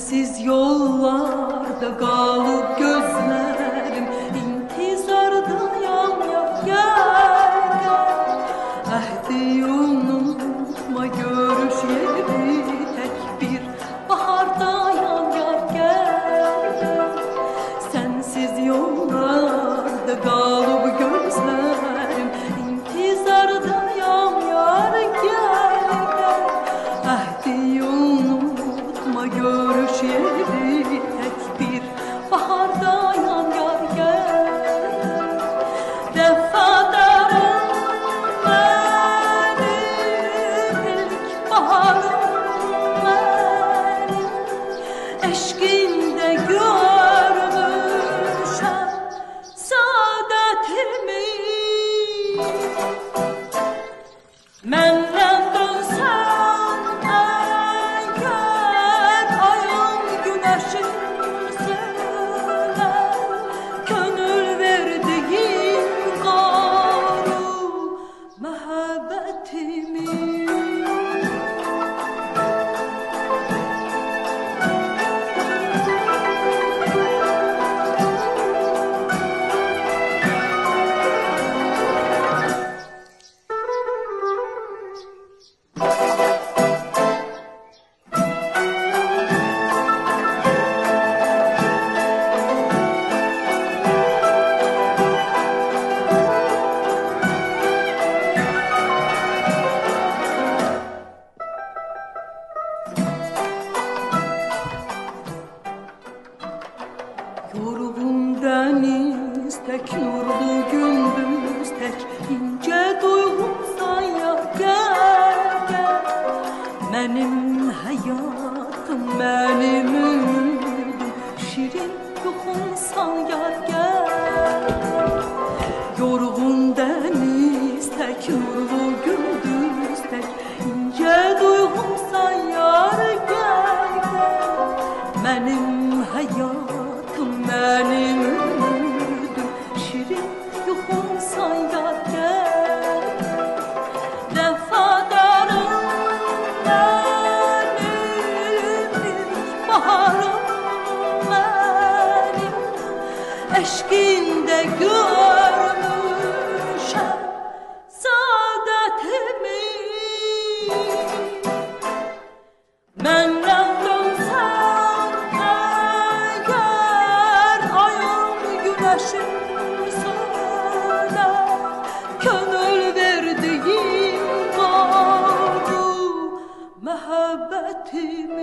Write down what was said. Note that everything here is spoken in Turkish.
Sensiz yollarda kalıp gözlerim intizardayam ya gel gel. Ahdi unutma görüşelim tek bir bahardayam ya gel gel. Sensiz yollarda kalıp gözlerim intizardayam yar gel gel. Ahdi unutma görüşelim tek bir bahardayam yar gel. Vefadarım benim, ilk baharım benim, eşkinde görmüşem saadetimi. Menden dönsen eğer ayın güneşin söyler, gönül verdiğin garu mehabbetimi. Yorgun deniz tek nurlu gündüz tek ince duygumsan ya gel gel. Benim hayatım benim ümidim şirin yuhumsan ya gel. Yorgun deniz tek nurlu gündüz tek ince duygumsan yar gel gel. Benim hayatım benim ümidim şirin yuhumsan yar gel. Vefadarım benim, ilk baharım benim, eşkinde görmüşem saadetimi. Menden dönsen eğer ayın güneşin söyler, gönül verdiğin garu mehabbetim.